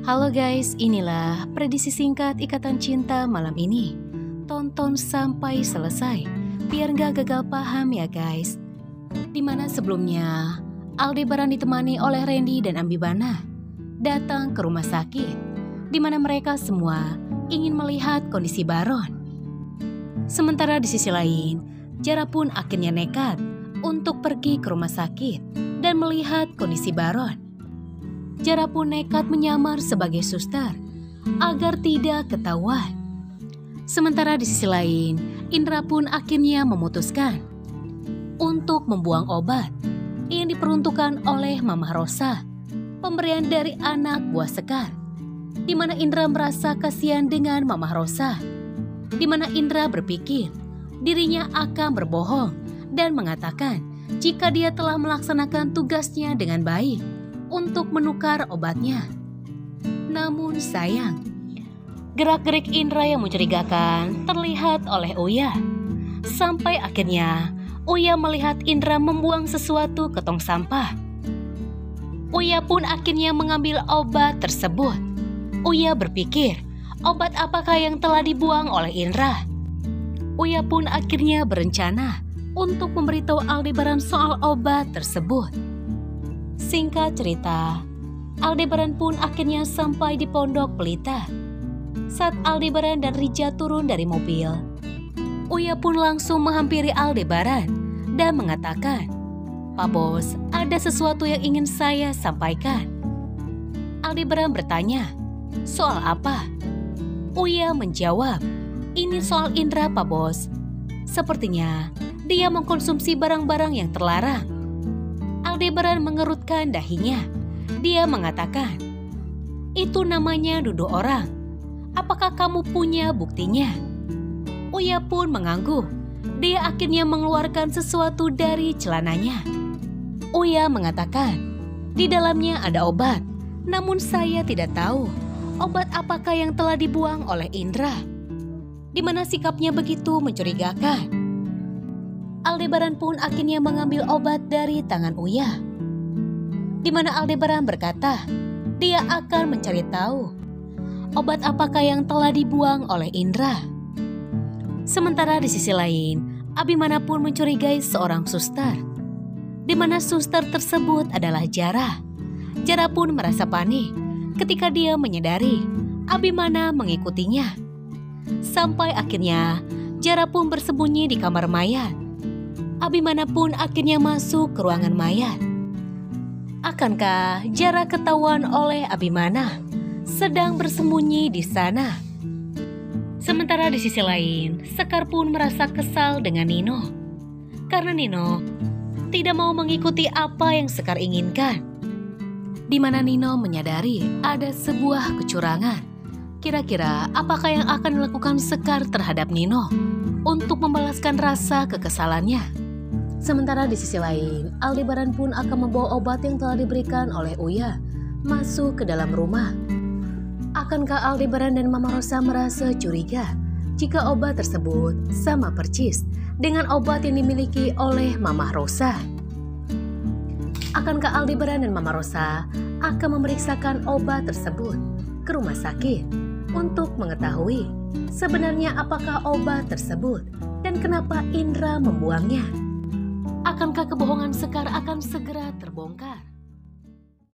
Halo guys, inilah prediksi singkat Ikatan Cinta malam ini. Tonton sampai selesai, biar gak gagal paham ya guys. Dimana sebelumnya, Aldebaran ditemani oleh Randy dan Ambibana datang ke rumah sakit, dimana mereka semua ingin melihat kondisi Baron. Sementara di sisi lain, Jara pun akhirnya nekat untuk pergi ke rumah sakit dan melihat kondisi Baron. Jara pun nekat menyamar sebagai suster agar tidak ketahuan. Sementara di sisi lain, Indra pun akhirnya memutuskan untuk membuang obat yang diperuntukkan oleh Mama Rosa, pemberian dari anak buah Sekar, di mana Indra merasa kasihan dengan Mama Rosa, di mana Indra berpikir dirinya akan berbohong dan mengatakan jika dia telah melaksanakan tugasnya dengan baik untuk menukar obatnya. Namun sayang, gerak-gerik Indra yang mencurigakan terlihat oleh Uya. Sampai akhirnya Uya melihat Indra membuang sesuatu ke tong sampah. Uya pun akhirnya mengambil obat tersebut. Uya berpikir, obat apakah yang telah dibuang oleh Indra? Uya pun akhirnya berencana untuk memberitahu Aldebaran soal obat tersebut. Singkat cerita, Aldebaran pun akhirnya sampai di Pondok Pelita. Saat Aldebaran dan Rija turun dari mobil, Uya pun langsung menghampiri Aldebaran dan mengatakan, "Pak Bos, ada sesuatu yang ingin saya sampaikan." Aldebaran bertanya, "Soal apa?" Uya menjawab, "Ini soal Indra, Pak Bos. Sepertinya dia mengkonsumsi barang-barang yang terlarang." Aldebaran mengerutkan dahinya. Dia mengatakan, "Itu namanya nuduh orang. Apakah kamu punya buktinya?" Uya pun mengangguk. Dia akhirnya mengeluarkan sesuatu dari celananya. Uya mengatakan, "Di dalamnya ada obat, namun saya tidak tahu obat apakah yang telah dibuang oleh Indra." Di mana sikapnya begitu mencurigakan. Aldebaran pun akhirnya mengambil obat dari tangan Uya. Di mana Aldebaran berkata, dia akan mencari tahu obat apakah yang telah dibuang oleh Indra. Sementara di sisi lain, Abimana pun mencurigai seorang suster, di mana suster tersebut adalah Jara. Jara pun merasa panik ketika dia menyadari Abimana mengikutinya. Sampai akhirnya Jara pun bersembunyi di kamar mayat. Abimana pun akhirnya masuk ke ruangan mayat. Akankah Jara ketahuan oleh Abimana sedang bersembunyi di sana? Sementara di sisi lain, Sekar pun merasa kesal dengan Nino. Karena Nino tidak mau mengikuti apa yang Sekar inginkan. Di mana Nino menyadari ada sebuah kecurangan. Kira-kira apakah yang akan dilakukan Sekar terhadap Nino untuk membalaskan rasa kekesalannya? Sementara di sisi lain, Aldebaran pun akan membawa obat yang telah diberikan oleh Uya masuk ke dalam rumah. Akankah Aldebaran dan Mama Rosa merasa curiga jika obat tersebut sama persis dengan obat yang dimiliki oleh Mama Rosa? Akankah Aldebaran dan Mama Rosa akan memeriksakan obat tersebut ke rumah sakit untuk mengetahui sebenarnya apakah obat tersebut dan kenapa Indra membuangnya? Akankah kebohongan Sekar akan segera terbongkar?